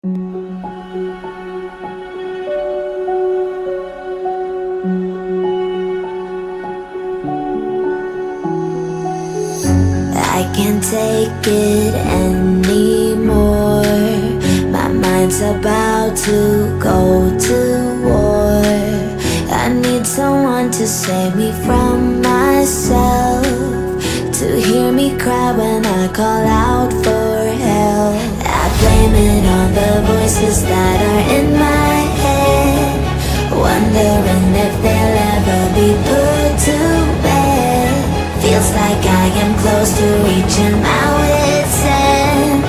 I can't take it anymore. My mind's about to go to war. I need someone to save me from myself, to hear me cry when I call out for help. I blame it on the voices that are in my head, wondering if they'll ever be put to bed. Feels like I am close to reaching my wit's end,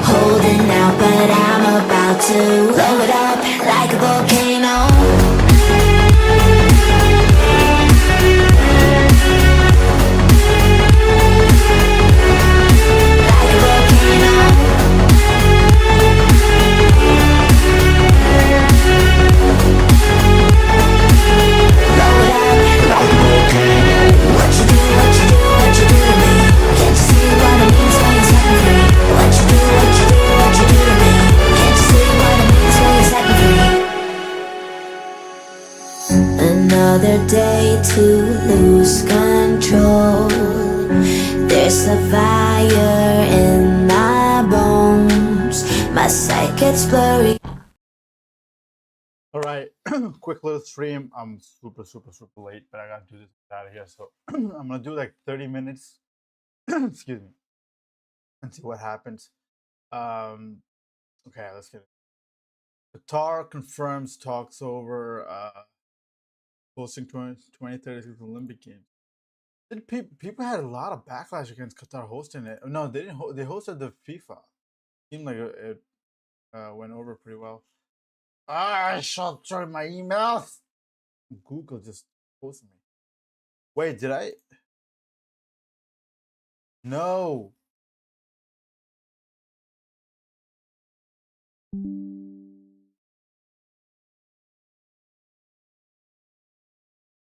holding out, but I'm about to blow it up like a volcano. Another day to lose control. There's a fire in my bones. My sight gets blurry. All right, quick little stream. I'm super late, but I gotta do this out of here. So I'm gonna do like 30 minutes. Excuse me, and see what happens. Okay, let's get it. Qatar confirms talks over hosting 2036 Olympic Games. People had a lot of backlash against Qatar hosting it. No, they didn't. They hosted the FIFA. Seemed like it went over pretty well. I shall check my emails. Google just posted me. Wait, did I? No.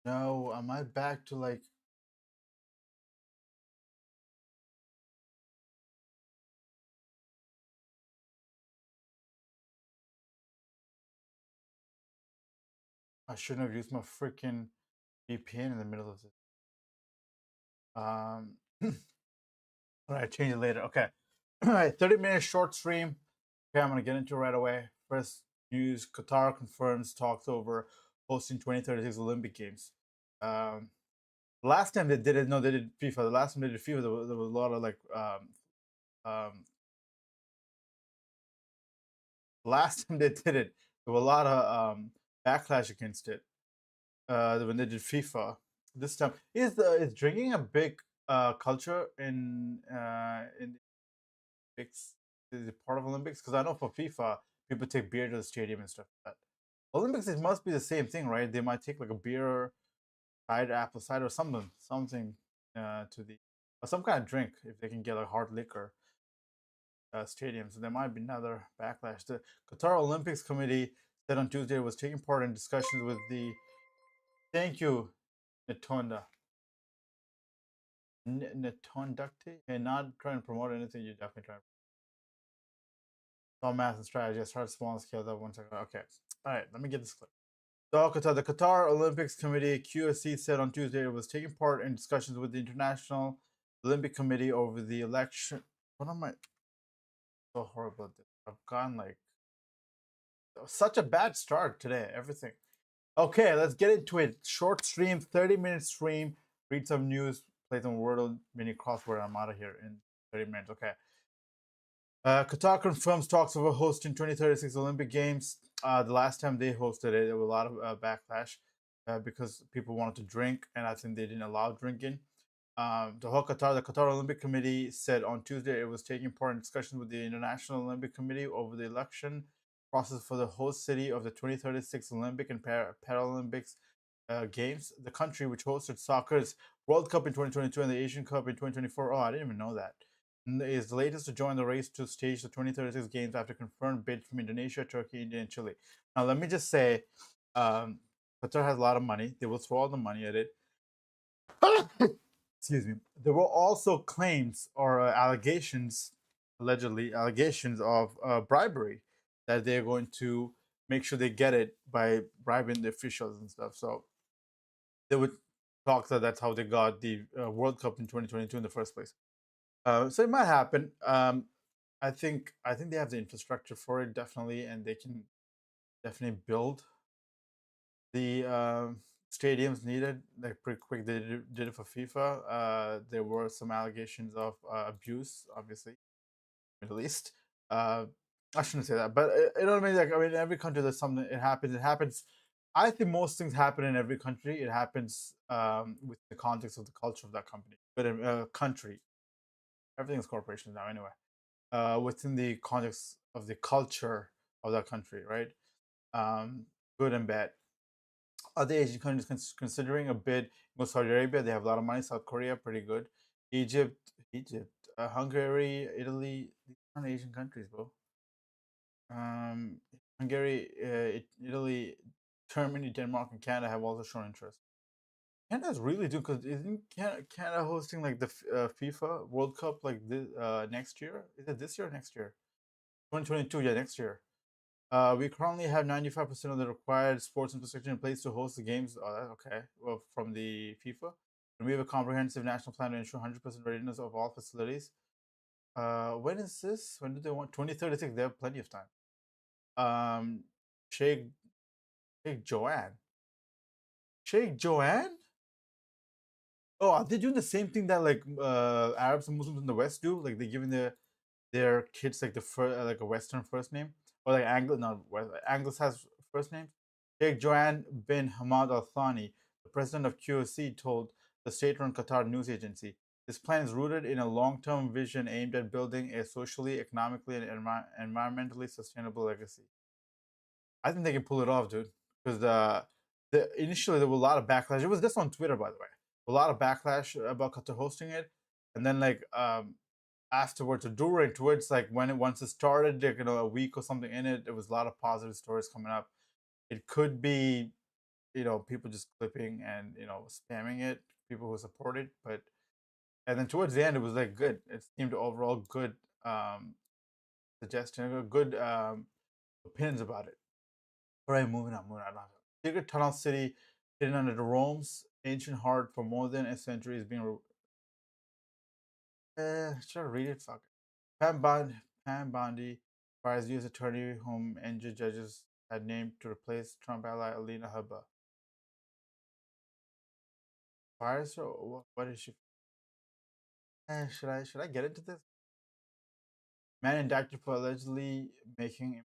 No, am I back to like? I shouldn't have used my freaking VPN in the middle of this. All right, change it later. Okay. All right, 30-minute short stream. Okay, I'm gonna get into it right away. First news: Qatar confirms talks over hosting 2036 Olympic Games. Last time they did it, no, they did FIFA. The last time they did FIFA, there was a lot of like last time they did it, there was a lot of backlash against it. When they did FIFA. This time is drinking a big culture in Olympics? Is it part of Olympics? Because I know for FIFA, people take beer to the stadium and stuff like that. Olympics, it must be the same thing, right? They might take like a beer, cider, apple cider, or something to the or some kind of drink if they can get like hard liquor stadium. So there might be another backlash. The Qatar Olympics Committee said on Tuesday it was taking part in discussions with the. Thank you, Natonda. Natondukti, and not trying to promote anything. You're definitely trying. All math and strategy. I start small and scale up 1 second. Okay. All right. Let me get this clip. So the Qatar Olympics Committee (QSC) said on Tuesday it was taking part in discussions with the International Olympic Committee over the election. What am I? So horrible at this. I've gone like such a bad start today. Everything. Okay, let's get into it. Short stream, 30-minute stream. Read some news. Play some Wordle mini crossword. I'm out of here in 30 minutes. Okay. Qatar confirms talks over hosting 2036 Olympic Games. The last time they hosted it, there was a lot of backlash because people wanted to drink, and I think they didn't allow drinking. The Qatar Olympic Committee said on Tuesday it was taking part in discussions with the International Olympic Committee over the election process for the host city of the 2036 Olympic and Paralympics Games. The country, which hosted soccer's World Cup in 2022 and the Asian Cup in 2024. Oh, I didn't even know that. Is the latest to join the race to stage the 2036 Games after confirmed bid from Indonesia, Turkey, India, and Chile. Now, let me just say, Qatar has a lot of money. They will throw all the money at it. Excuse me. There were also claims or allegations, allegedly allegations of bribery. that they're going to make sure they get it by bribing the officials and stuff. So they would talk that that's how they got the World Cup in 2022 in the first place. So it might happen. I think they have the infrastructure for it definitely, and they can definitely build the stadiums needed like pretty quick. They did it for FIFA. There were some allegations of abuse, obviously, Middle East. Uh, I shouldn't say that, but you know what I mean. Like, I mean, in every country there's something. It happens. It happens. I think most things happen in every country. It happens with the context of the culture of that company, but in a country, everything is corporations now anyway. Within the context of the culture of that country, right? Um, Good and bad. Other Asian countries considering a bid. Well, Saudi Arabia, they have a lot of money. South Korea, pretty good. Egypt, Egypt, Hungary, Italy. These aren't Asian countries, bro. Um, Hungary, Italy, Germany, Denmark, and Canada have also shown interest. Canada's really doing because isn't Canada hosting like the FIFA World Cup like this next year? Is it this year or next year? 2022, yeah, next year. We currently have 95% of the required sports infrastructure in place to host the games. Oh, okay. Well, from the FIFA. And we have a comprehensive national plan to ensure 100% readiness of all facilities. When is this? When do they want? 2036. They have plenty of time. Um, Sheikh Sheikh Joanne. Sheikh Joanne? Oh, are they doing the same thing that like Arabs and Muslims in the West do? Like they're giving their kids like like a Western first name, or like Anglo, not West, Anglos has first names. Sheikh Joanne bin Hamad Al Thani, the president of QOC, told the state-run Qatar news agency, "This plan is rooted in a long-term vision aimed at building a socially, economically, and environmentally sustainable legacy." I think they can pull it off, dude. Because initially there was a lot of backlash. It was this on Twitter, by the way. A lot of backlash about Qatar hosting it, and then like afterwards or during towards like once it started, like, you know, a week or something in it, there was a lot of positive stories coming up. It could be, you know, people just clipping and, you know, spamming it, people who support it, but and then towards the end it was like good. It seemed overall good suggestion, good opinions about it. All right, moving on. Secret tunnel city hidden under the Rome's ancient heart for more than a century is being. Should I read it? Fuck it. Pam Bondi fires U.S. attorney whom injured judges had named to replace Trump ally Alina Habba. Fires her? What is she? Should I get into this? Man indicted for allegedly making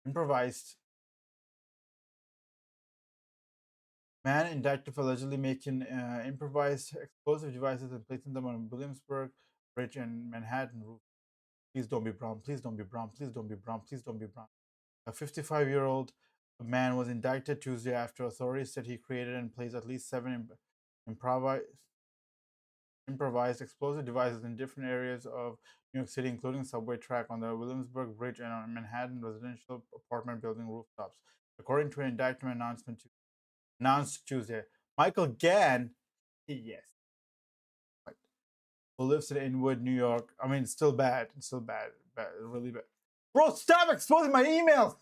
improvised. Man indicted for allegedly making improvised explosive devices and placing them on Williamsburg Bridge and Manhattan roof. Please don't be Brown. Please don't be Brown. Please don't be Brown. Please don't be Brown. A 55-year-old man was indicted Tuesday after authorities said he created and placed at least seven improvised explosive devices in different areas of New York City, including subway track on the Williamsburg Bridge and on Manhattan residential apartment building rooftops, according to an indictment announced Tuesday. Michael Gann, yes, who lives in Inwood, New York. I mean, it's still bad. It's still bad, really bad. Bro, stop exposing my emails.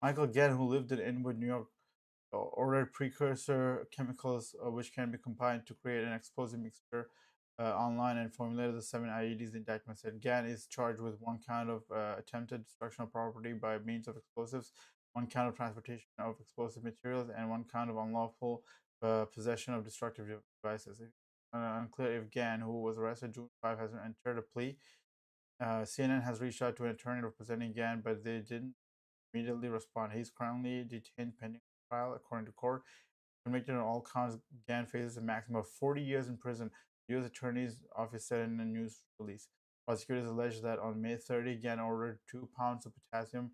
Michael Gann, who lived in Inwood, New York, ordered precursor chemicals which can be combined to create an explosive mixture online and formulated the seven IEDs. The indictment said Gann is charged with one count of attempted destruction of property by means of explosives, one count of transportation of explosive materials, and one count of unlawful possession of destructive devices. Unclear if Gann, who was arrested June 5, has entered a plea. CNN has reached out to an attorney representing Gann, but they didn't immediately respond. He's currently detained pending trial, according to court. Convicted on all counts, Gann faces a maximum of 40 years in prison. The U.S. Attorney's Office said in a news release. Prosecutors allege that on May 30, Gann ordered 2 pounds of potassium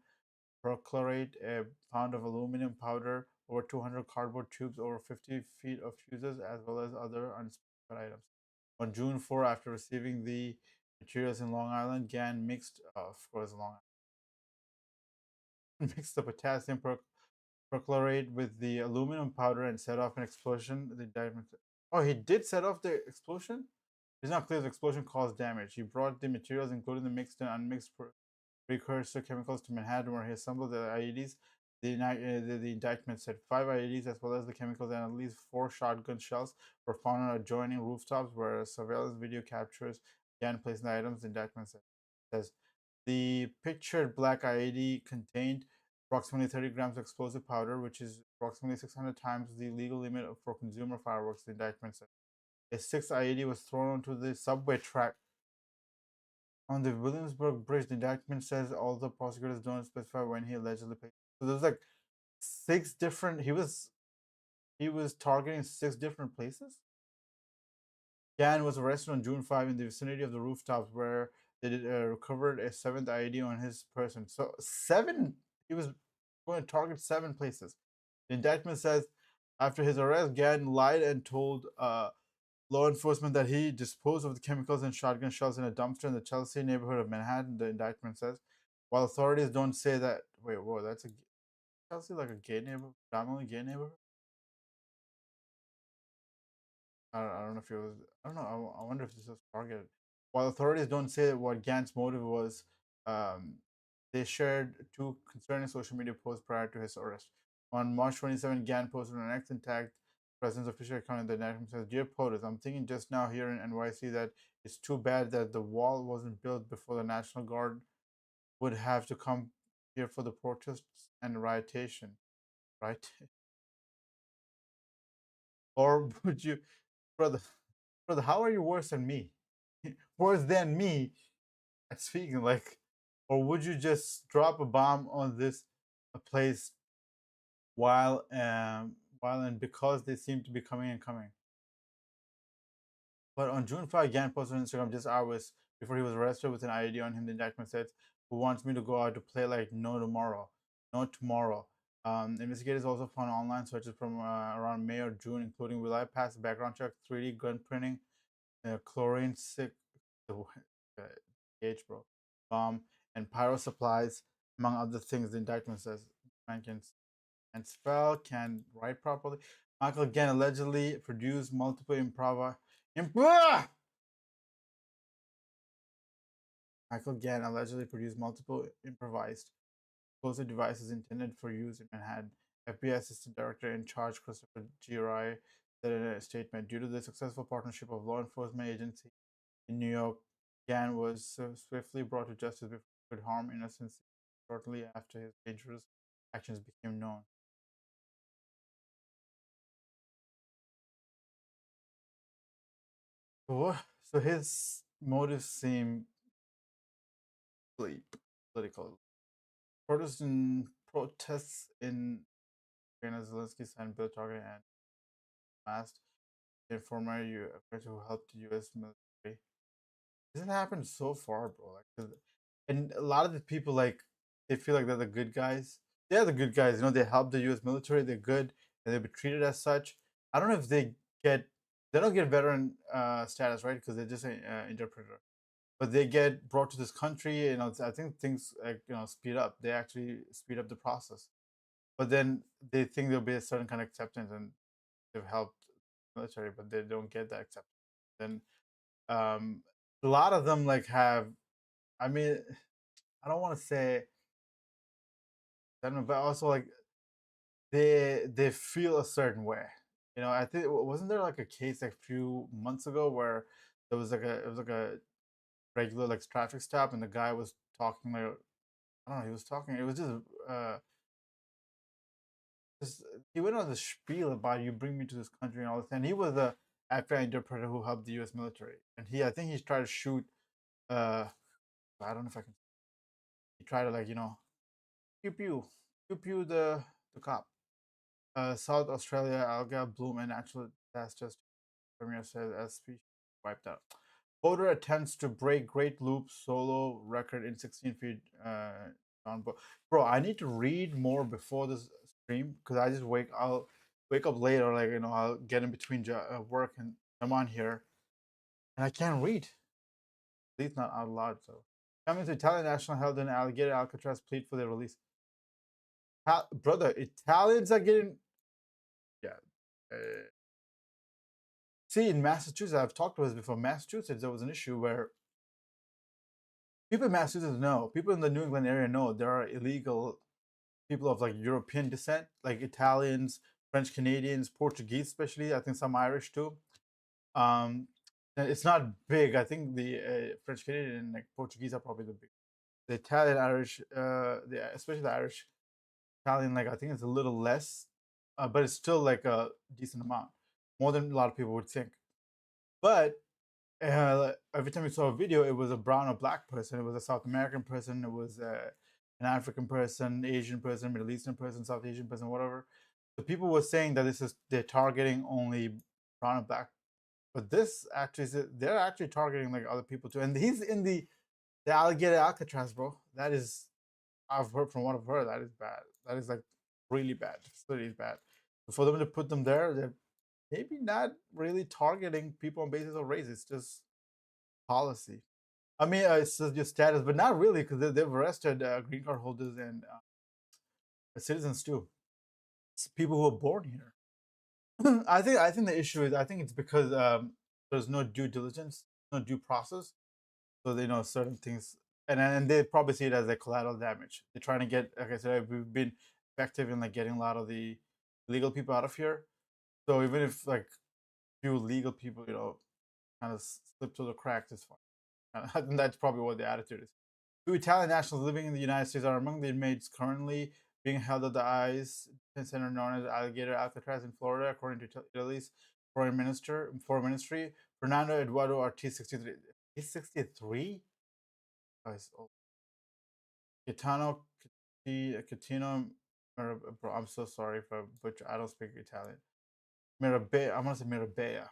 perchlorate, a pound of aluminum powder, over 200 cardboard tubes, over 50 feet of fuses, as well as other unspecified items. On June 4, after receiving the materials in Long Island, Gann mixed, of course, Long Island, mixed the potassium perchlorate with the aluminum powder and set off an explosion. The indictment. Oh, he did set off the explosion? It's not clear if the explosion caused damage. He brought the materials, including the mixed and unmixed precursor chemicals, to Manhattan, where he assembled the IEDs. The indictment said 5 IEDs, as well as the chemicals, and at least 4 shotgun shells, were found on adjoining rooftops, where surveillance video captures began placing the items. The indictment says the pictured black IED contained approximately 30 grams of explosive powder, which is approximately 600 times the legal limit for consumer fireworks. The indictment said a sixth IED was thrown onto the subway track on the Williamsburg Bridge. The indictment says although prosecutors don't specify when he allegedly placed. So there's like 6 different. He was targeting 6 different places. Gan was arrested on June 5 in the vicinity of the rooftops, where they recovered a 7th IED on his person. So 7. He was going to target 7 places. The indictment says after his arrest, Gan lied and told law enforcement that he disposed of the chemicals and shotgun shells in a dumpster in the Chelsea neighborhood of Manhattan. The indictment says, while authorities don't say that. Wait, whoa, that's a Chelsea, like a gay neighborhood, predominantly gay neighborhood. I don't know if it was. I don't know. I wonder if this was targeted. While authorities don't say what Gant's motive was, um, they shared 2 concerning social media posts prior to his arrest. On March 27, Gant posted an X and tagged President's official account in the network. Says, "Dear POTUS, I'm thinking just now here in NYC that it's too bad that the wall wasn't built before the National Guard would have to come here for the protests and riotation, right? Or would you, brother, brother, how are you worse than me? Worse than me at speaking, like, or would you just drop a bomb on this a place while and because they seem to be coming and coming?" But on June 5, Gan posted on Instagram just hours before he was arrested with an IED on him. The indictment said, "Who wants me to go out to play like no tomorrow? No tomorrow." Investigators also found online searches from around May or June, including will I pass a background check, 3D gun printing, chlorine sick, H, bro, bomb, and pyro supplies, among other things. The indictment says man can spell, can write properly. Michael again allegedly produced multiple Michael Gann allegedly produced multiple improvised explosive devices intended for use in Manhattan. FBI Assistant Director in charge Christopher G. Rye said in a statement, due to the successful partnership of law enforcement agencies in New York, Gann was swiftly brought to justice before he could harm innocents shortly after his dangerous actions became known. So his motives seem political. Protests in Ukraine, Zelensky signed bill targeting and masked a former who helped the U.S. military. This has happened so far, bro. And a lot of the people they feel like they're the good guys. They're the good guys. You know, they help the U.S. military. They're good, and they be treated as such. I don't know if they don't get veteran status, right? Because they're just an interpreter. But they get brought to this country. You know, I think things speed up. They actually speed up the process. But then they think there'll be a certain kind of acceptance, and they've helped the military, but they don't get that acceptance. Then um, a lot of them have. I mean, I don't want to say but also they feel a certain way. You know, I think wasn't there like a case a few months ago where there was like a regular traffic stop and the guy was talking I don't know, he was talking, it was uh just he went on the spiel about you bring me to this country and all this, and he was the FBI interpreter who helped the US military. And I think he tried to shoot uh I don't know if I can, he tried to pew pew pew pew the cop. South Australia alga bloom and natural disasters, Premier says, as species wiped out. Boulder attempts to break Great Loop solo record in 16 feet down. Bro, I need to read more before this stream because I'll wake up late, or I'll get in between work and I'm on here and I can't read. At least not out loud. So coming to Italian national held in Alligator Alcatraz plead for their release. Brother, Italians are getting, yeah. See, in Massachusetts, I've talked about this before. Massachusetts, there was an issue where people in Massachusetts know, people in the New England area know there are illegal people of like European descent, like Italians, French Canadians, Portuguese, especially. I think some Irish too. Um, and it's not big. I think the French Canadian and like Portuguese are probably the big. The Italian, Irish, especially the Irish Italian, like I think it's a little less, but it's still like a decent amount, more than a lot of people would think. But every time you saw a video, it was a brown or black person. It was a South American person. It was an African person, Asian person, Middle Eastern person, South Asian person, whatever. The people were saying that they're targeting only brown and black, but this actually they're actually targeting like other people too. And he's in the alligator Alcatraz, bro. That is, I've heard from what I've heard. That is bad. That is like really bad. The facility is bad. For them to put them there, they're maybe not really targeting people on basis of race. It's just policy. I mean, it's just your status, but not really because they've arrested green card holders and citizens too. It's people who are born here. I think the issue is I think it's because there's no due diligence, no due process, so they know certain things, and they probably see it as a collateral damage. They're trying to get, like I said, we've been effective in like getting a lot of the illegal people out of here. So even if like few legal people, kind of slip through the cracks, it's fine. I think that's probably what the attitude is. Two Italian nationals living in the United States are among the inmates currently being held at the ICE detention center known as Alligator Alcatraz in Florida, according to Italy's foreign ministry. Fernando Eduardo Ortiz, 63. He's 63? Oh, he's old. Gaetano Catino, bro, I'm so sorry if I butcher. I don't speak Italian. Mirabea, I'm gonna say Mirabea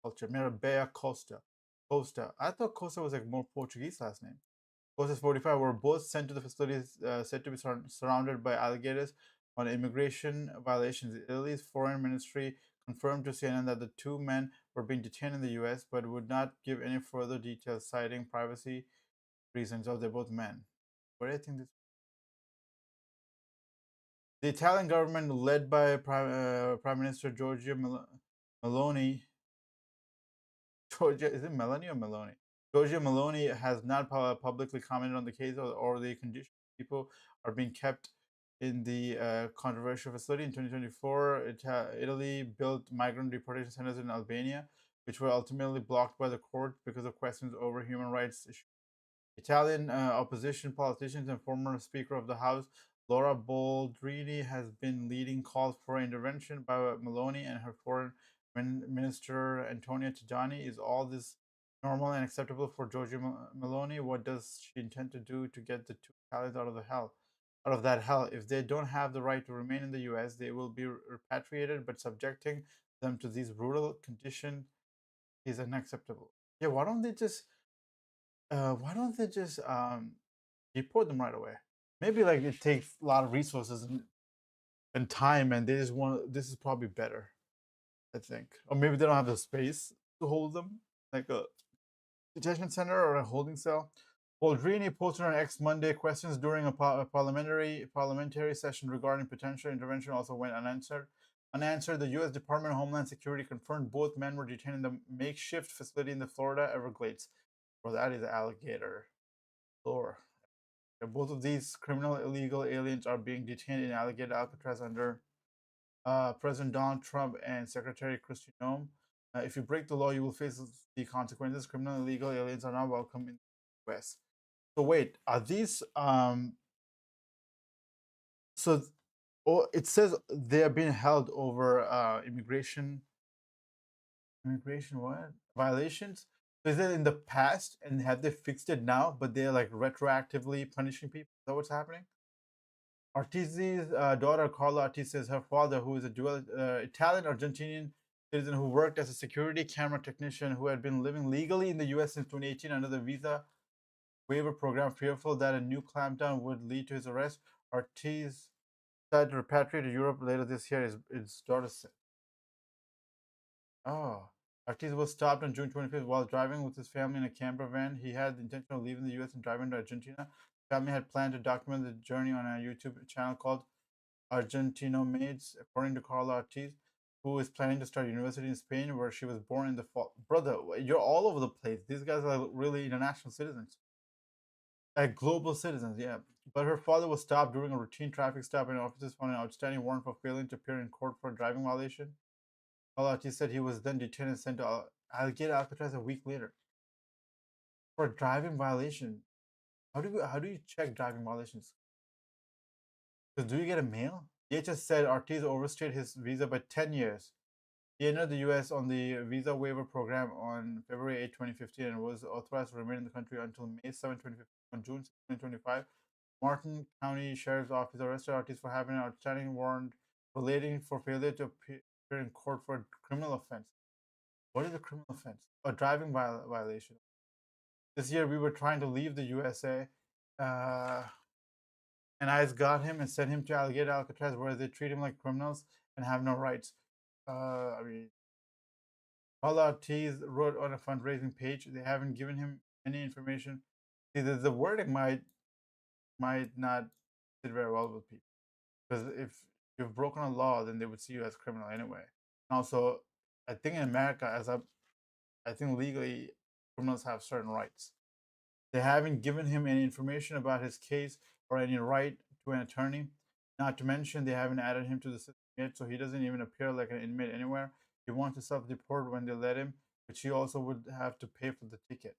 culture. Mirabea Costa. Costa. I thought Costa was like more Portuguese last name. Costa's 45 were both sent to the facilities said to be surrounded by alligators on immigration violations. Italy's foreign ministry confirmed to CNN that the two men were being detained in the U.S., but would not give any further details, citing privacy reasons. Oh, they're both men. What do you think this? The Italian government, led by Prime Minister Giorgia Meloni, Georgia, is it Melanie or Maloney? Giorgia Meloni has not publicly commented on the case or the conditions people are being kept in the controversial facility. In 2024, Italy built migrant deportation centers in Albania, which were ultimately blocked by the court because of questions over human rights issues. Italian opposition politicians and former Speaker of the House Laura Boldrini has been leading calls for intervention by Meloni and her foreign minister Antonia Tajani. Is all this normal and acceptable for Giorgia Meloni? What does she intend to do to get the two Italians out of the hell? Out of that hell. If they don't have the right to remain in the U.S., they will be repatriated, but subjecting them to these brutal conditions is unacceptable. Yeah, why don't they just deport them right away? Maybe like it takes a lot of resources and time, and they just want. This is probably better, I think, or maybe they don't have the space to hold them, like a detention center or a holding cell. Boldrini posted on X Monday questions during a parliamentary session regarding potential intervention also went unanswered. Unanswered, the U.S. Department of Homeland Security confirmed both men were detained in the makeshift facility in the Florida Everglades. Well, that is alligator lore. Both of these criminal illegal aliens are being detained in Alligator Alcatraz under President Donald Trump and Secretary Kristi Noem. If you break the law, you will face the consequences. Criminal illegal aliens are not welcome in the U.S. So wait, are these so it says they are being held over immigration what violations? So is it in the past and have they fixed it now, but they're like retroactively punishing people? Is that what's happening? Ortiz's daughter Carla Ortiz says her father, who is a dual Italian Argentinian citizen who worked as a security camera technician who had been living legally in the U.S. since 2018 under the visa waiver program, fearful that a new clampdown would lead to his arrest. Ortiz decided to repatriate to Europe later this year. His daughter said, "Oh." Ortiz was stopped on June 25th while driving with his family in a camper van. He had the intention of leaving the U.S. and driving to Argentina. The family had planned to document the journey on a YouTube channel called Argentino Maids, according to Carla Ortiz. who is planning to start university in Spain, where she was born in the fall. Brother, you're all over the place. These guys are really international citizens, like global citizens, yeah. But her father was stopped during a routine traffic stop, and officers found an outstanding warrant for failing to appear in court for a driving violation. Alati said he was then detained and sent to Alligator Alcatraz a week later for a driving violation. How do you check driving violations? Because do you get a mail? DHS said Ortiz overstayed his visa by 10 years. He entered the U.S. on the visa waiver program on February 8, 2015, and was authorized to remain in the country until May 7, 2015. On June 6, 2025, Martin County Sheriff's Office arrested Ortiz for having an outstanding warrant relating for failure to appear in court for a criminal offense. What is a criminal offense? A driving violation. This year, we were trying to leave the USA, and ICE got him and sent him to Alligator Alcatraz, where they treat him like criminals and have no rights. I mean, Paula Ortiz wrote on a fundraising page. They haven't given him any information. See, the wording might not sit very well with people, because if you've broken a law, then they would see you as criminal anyway. And also, I think in America, I think legally criminals have certain rights. They haven't given him any information about his case or any right to an attorney. Not to mention, they haven't added him to the system yet, so he doesn't even appear like an inmate anywhere. He wants to self-deport when they let him, but she also would have to pay for the ticket.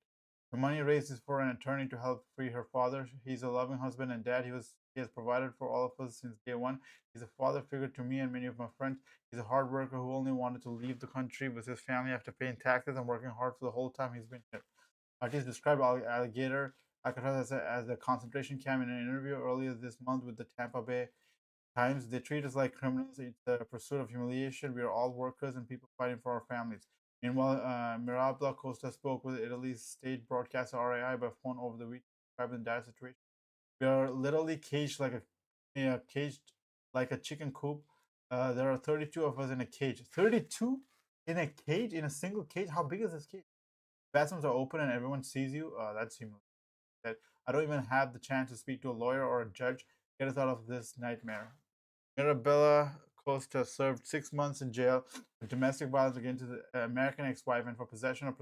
The money raised is for an attorney to help free her father. He's a loving husband and dad. He has provided for all of us since day one. He's a father figure to me and many of my friends. He's a hard worker who only wanted to leave the country with his family after paying taxes and working hard for the whole time he's been here. Artists described Alligator Alcatraz as a concentration camp in an interview earlier this month with the Tampa Bay Times. They treat us like criminals. It's a pursuit of humiliation. We are all workers and people fighting for our families. Meanwhile, Mirabla Costa spoke with Italy's state broadcaster RAI by phone over the week, describing the dire situation. We are literally caged like a chicken coop. There are 32 of us in a cage. 32 in a cage, in a single cage. How big is this cage? Bathrooms are open and everyone sees you. That's humiliating. That I don't even have the chance to speak to a lawyer or a judge. Get us out of this nightmare. Mirabella Costa served 6 months in jail for domestic violence against his American ex-wife and for possession of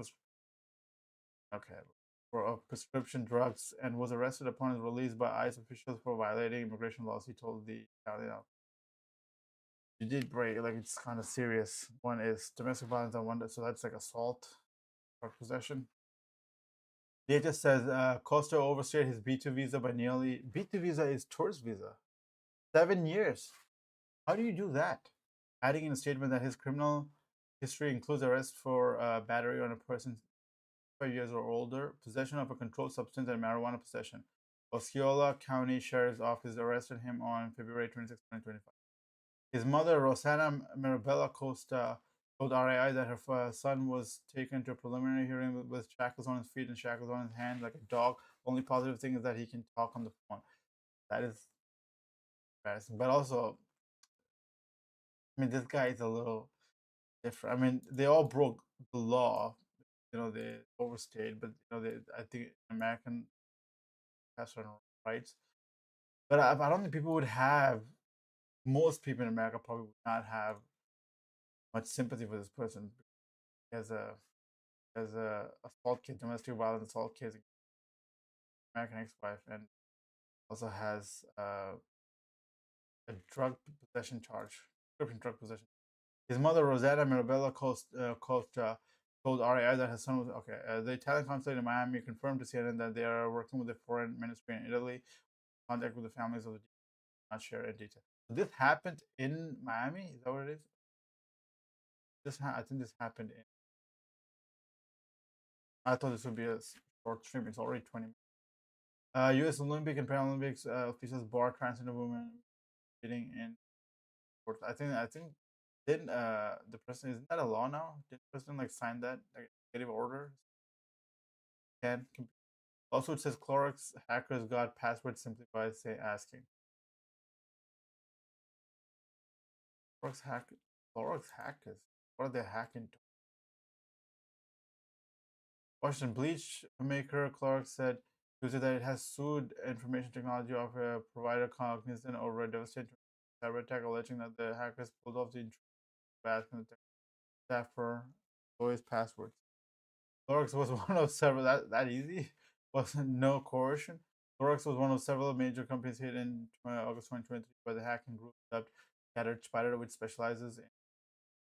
prescription drugs, and was arrested upon his release by ICE officials for violating immigration laws. He told the you did break, like, it's kind of serious. One is domestic violence and one, so that's like assault or possession. Data says Costa overstayed his B2 visa by nearly. B2 visa is tourist visa. 7 years. How do you do that? Adding in a statement that his criminal history includes arrest for battery on a person 5 years or older, possession of a controlled substance, and marijuana possession. Osceola County Sheriff's Office arrested him on February 26, 2025. His mother, Rosana Mirabella Costa, told RAI that her son was taken to a preliminary hearing with shackles on his feet and shackles on his hands like a dog. Only positive thing is that he can talk on the phone. That is embarrassing. But also, I mean, this guy is a little different. I mean, they all broke the law. They overstayed, but I think American have certain rights. But I don't think people would have. Most people in America probably would not have much sympathy for this person as a assault case, domestic violence assault case, American ex-wife, and also has a drug possession charge, prescription drug possession. His mother, Rosanna Mirabella Costa, told RAI that his son was okay. The Italian consulate in Miami confirmed to CNN that they are working with the foreign ministry in Italy, contact with the families of the not share in detail. So this happened in Miami. Is that what it is? I think this happened in. I thought this would be a short stream. It's already 20 minutes. U.S. Olympic and Paralympics officials bar transgender women competing in sports. I think didn't the president, isn't that a law now? Did the president like sign that executive order? Can also it says Clorox hackers got passwords simply by asking. Clorox hackers. What are they hacking to? Washington bleach maker Clark said Tuesday that it has sued information technology of a provider cognizant over a devastating cyber attack, alleging that the hackers pulled off the Baskin, Staffer, always passwords. Clorox was one of several that easy wasn't no coercion. Clorox was one of several major companies hit in August 2023 by the hacking group dubbed Scattered Spider, which specializes in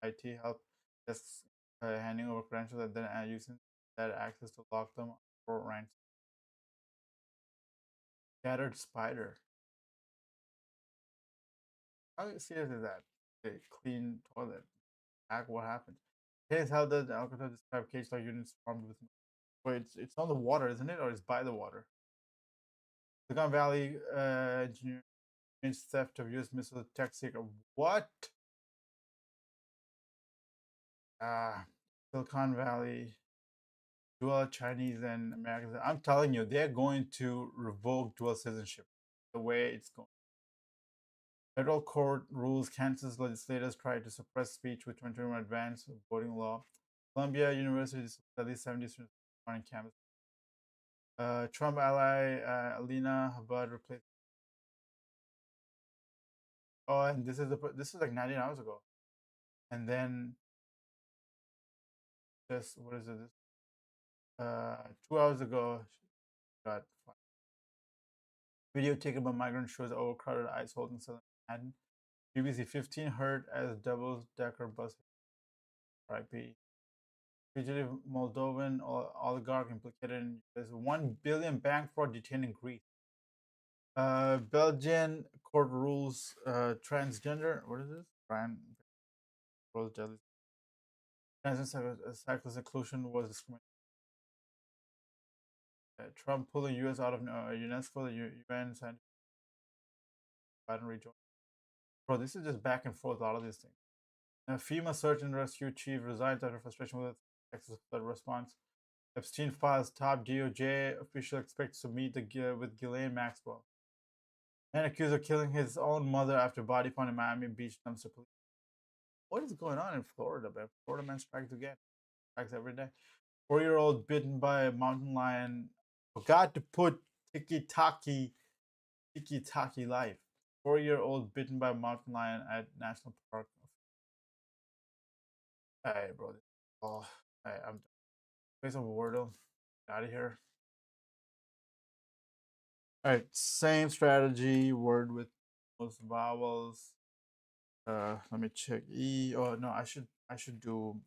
IT help desks handing over credentials and then using that access to lock them for ranks. Scattered Spider. How serious is that? A clean toilet. Hack what happened? Here's how the Alcatraz describe cage-like units formed with. Wait, it's on the water, isn't it, or it's by the water? Silicon Valley engineer theft of U.S. missile tech secret. What? Silicon Valley, dual Chinese and Americans. I'm telling you, they're going to revoke dual citizenship. The way it's going. Federal court rules cancels legislators try to suppress speech with 21 advance voting law. Columbia University at least 70 students on campus. Trump ally Alina Habad replaced. Oh, and this is like 19 hours ago. And then just what is it? 2 hours ago, got fired. Video taken by migrant shows overcrowded ice holding Southern Manhattan. BBC 15 hurt as double-decker bus. RIP. Fugitive Moldovan oligarch implicated in US 1 billion bank fraud detained in Greece. Belgian court rules transgender. What is this? Transgender cyclist inclusion was discriminated. Trump pulling U.S. out of UNESCO, the UN signed. Biden rejoined. Bro, this is just back and forth. A lot of these things. FEMA search and rescue chief resigns after frustration with Texas flood response. Epstein files top DOJ official expects to meet with Ghislaine Maxwell. Man accused of killing his own mother after body found in Miami Beach dumpster police. What is going on in Florida, man? Florida man strikes again. Strikes every day. 4-year-old bitten by a mountain lion. Forgot to put Tiki Taki life. 4-year-old bitten by a mountain lion at National Park. Hey, bro. Oh, hey, I'm play some Wordle. Out of here. All right, same strategy. Word with most vowels. Let me check. E. Oh no, I should do.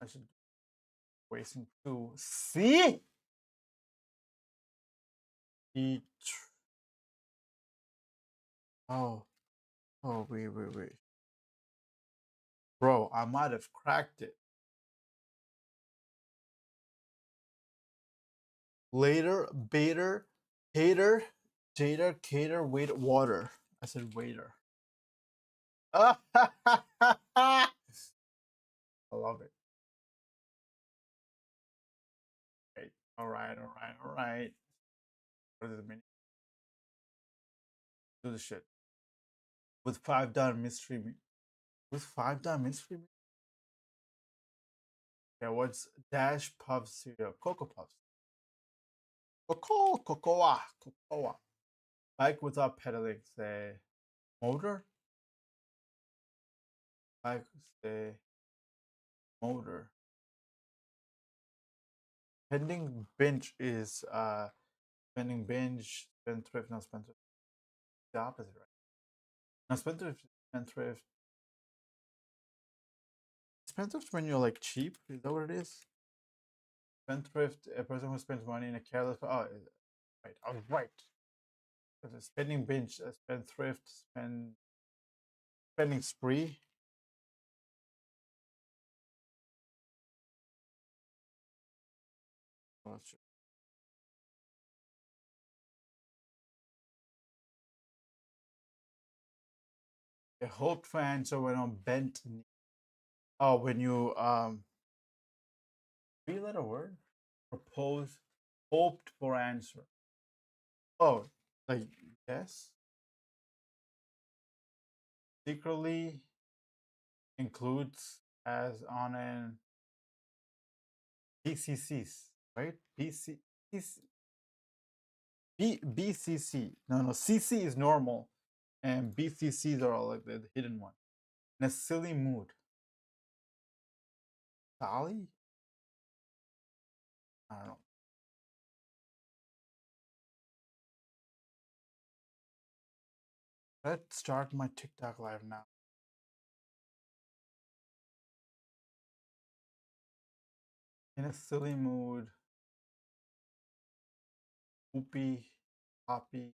I should wasting two. C. E. Oh. Oh, wait. Bro, I might have cracked it. Later, baiter, hater, jater, cater, wait, water. I said waiter. I love it. Okay. All right. What does it mean? Do the shit. With 5 done mystery. With 5 done mystery. Yeah, what's Dash Puffs cereal? Cocoa Puffs. Cocoa. Bike without pedaling, say motor. Bike, say motor. Pending binge is spending binge, spendthrift, not spendthrift. The opposite, right? Now spendthrift, spendthrift. Spendthrift when you're like cheap, is that what it is? Spendthrift, a person who spends money in a careless. Oh, right. I was right. Spending binge, spendthrift, spending spree. Oh, that's true. A hoped for answer when on bent knee. Oh, when you 3-letter word? Propose, hoped for answer. Oh, like yes. Secretly includes as on an BCCs, right? BCC. No, CC is normal. and BCCs are all like the hidden one. In a silly mood. Dolly? I don't know. Let's start my TikTok live now. In a silly mood. Whoopee. Poppy.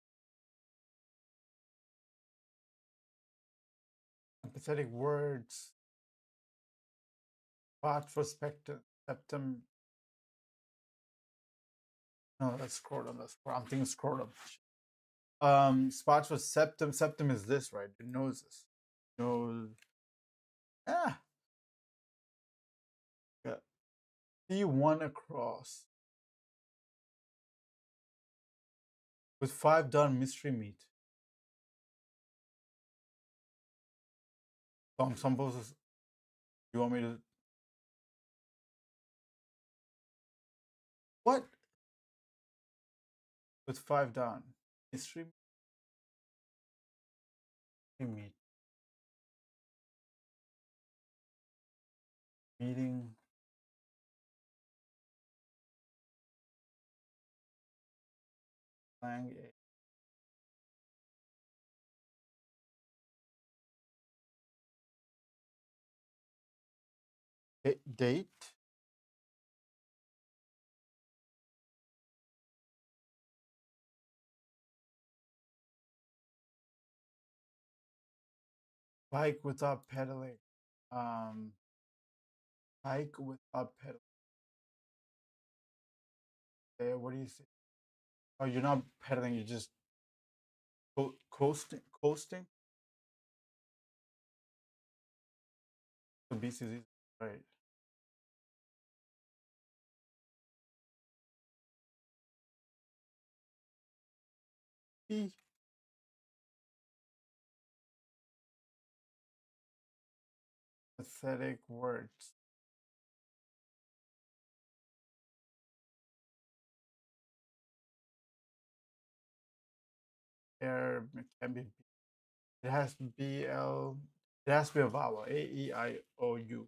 Empathetic words. Spot for septum. No, that's scrotum. I'm thinking scrotum. Spots for septum. Septum is this, right? The noses. Nose. Ah. Yeah. C1 across. With 5 done mystery meat. Some poses. You want me to? What? With 5 down. Mystery meat. Meeting. Lang. Date. Bike without pedaling. Bike without pedaling. What do you say? Oh, you're not pedaling. You're just coasting. Coasting. The BCZ. Right. P. Pathetic words. Air can be. It has to be L. It has to be a vowel. AEIOU.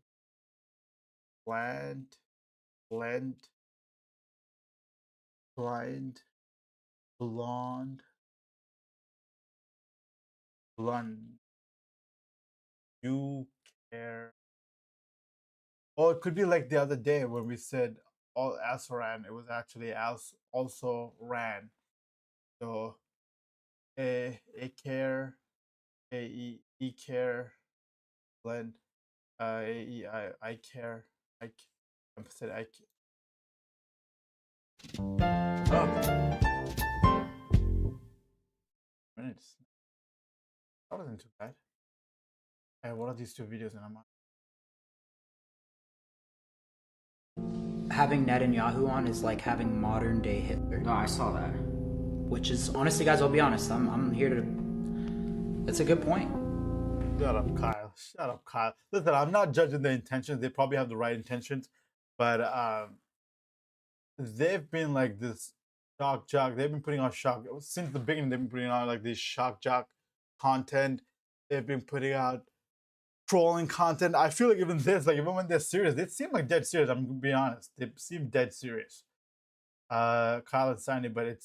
Plant. Blend. Blind. Blonde. Blunt. You care. Oh, it could be like the other day when we said all else ran. It was actually else also ran. So a care, e care, blend, I care, I said I. Okay. Minutes. That wasn't too bad. Hey, what are these 2 videos and I'm on? Having Netanyahu on is like having modern day Hitler. No, I saw that. Which is, honestly, guys, I'll be honest. I'm here to. It's a good point. Shut up, Kyle. Shut up, Kyle. Listen, I'm not judging the intentions. They probably have the right intentions, but they've been like this shock jock. They've been putting out shock since the beginning. They've been putting out like this shock jock content. They've been putting out trolling content. I feel like even this, like even when they're serious, they seem like dead serious. I'm gonna be honest. They seem dead serious. Kyle and Sandy, but it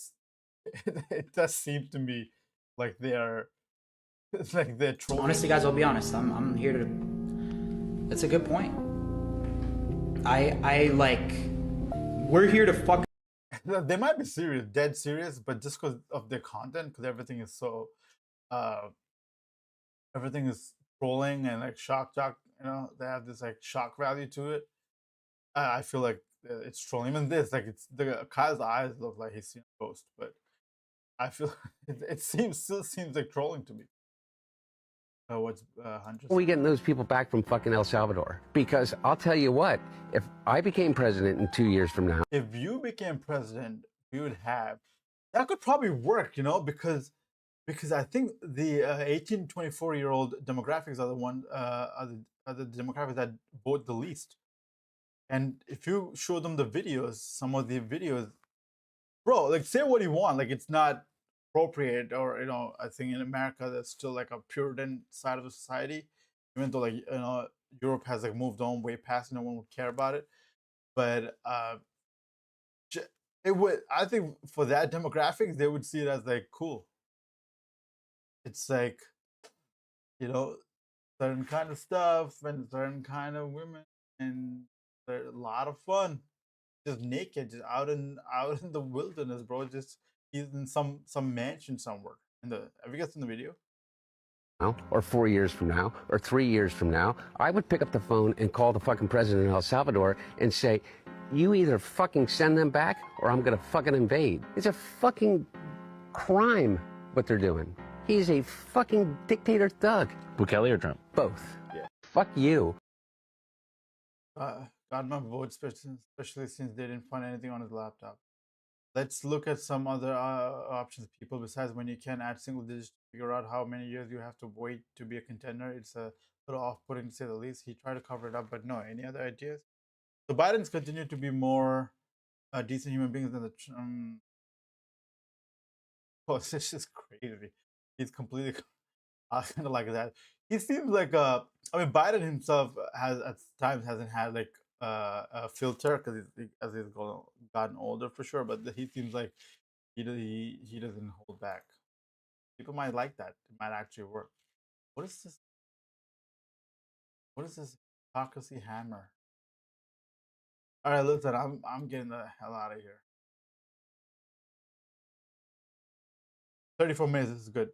does seem to me like they're it's like they're trolling. Honestly, guys, I'll be honest. I'm here to. It's a good point. I like. We're here to fuck. They might be serious, dead serious, but just because of their content, because everything is so, everything is trolling and like shock jock. You know, they have this like shock value to it. I feel like it's trolling. Even this, like it's the Kyle's eyes look like he's seen a ghost, but I feel it still seems like trolling to me. What's 100? Are we getting those people back from fucking El Salvador? Because I'll tell you what, if I became president in 2 years from now, if you became president, we would have that could probably work, you know, because I think the 18 to 24-year-old demographics are the one are the demographics that vote the least. And if you show them the videos, some of the videos, bro, like say what you want, like it's not appropriate, or I think in America there's still like a Puritan side of the society, even though Europe has like moved on way past, no one would care about it. But it would, I think, for that demographics, they would see it as like cool. It's like, certain kind of stuff and certain kind of women, and they're a lot of fun. Just naked, just out in the wilderness, bro. Just he's in some mansion somewhere. Have you guys seen the video? Or 4 years from now, or 3 years from now, I would pick up the phone and call the fucking president of El Salvador and say, you either fucking send them back or I'm gonna fucking invade. It's a fucking crime what they're doing. He's a fucking dictator thug. Bukele or Trump? Both. Yeah. Fuck you. Got my vote, especially since they didn't find anything on his laptop. Let's look at some other options, people. Besides, when you can add single digits to figure out how many years you have to wait to be a contender, it's a little off-putting to say the least. He tried to cover it up, but no. Any other ideas? So Biden's continued to be more decent human beings than the. Oh, it's just crazy. He's completely kind of like that. He seems like I mean, Biden himself has at times hasn't had like a filter because as he's gotten older for sure. But he seems like he doesn't hold back. People might like that. It might actually work. What is this? What is this hypocrisy hammer? All right, listen. I'm getting the hell out of here. 34 minutes is good.